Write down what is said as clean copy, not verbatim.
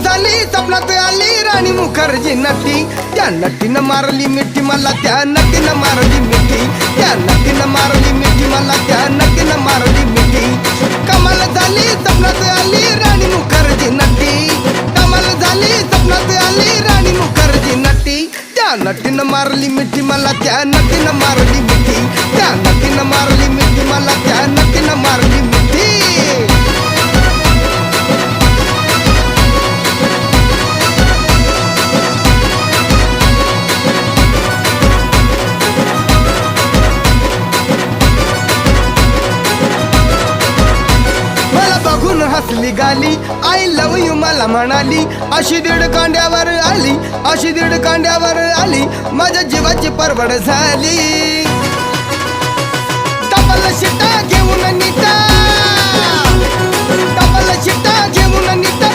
झाली स्वप्नात आली राणी मुखर्जी नटी, त्या नटीनं मारली मिठी मला, त्या नटीनं मारली मिठी, त्या नटीनं मारली मिठी मला, त्या नटीनं मारली मिठी. कमाल झाली स्वप्नात आली राणी मुखर्जी नटी, कमाल झाली स्वप्नात आली राणी मुखर्जी नटी, त्या नटीनं मारली मिठी मला, त्या नटीनं मारली मिठी, त्या नटीनं मारली मिठी मला, त्या नटीनं मारली मिठी. हसली गाली आय लव यू मला म्हणाली, अशी दीड कांड्यावर आली, अशी दीड कांड्यावर आली, माझ्या जीवाची परवड झाली. डबल शिटा घेऊन नीता, डबल शिटा घेऊन नीता,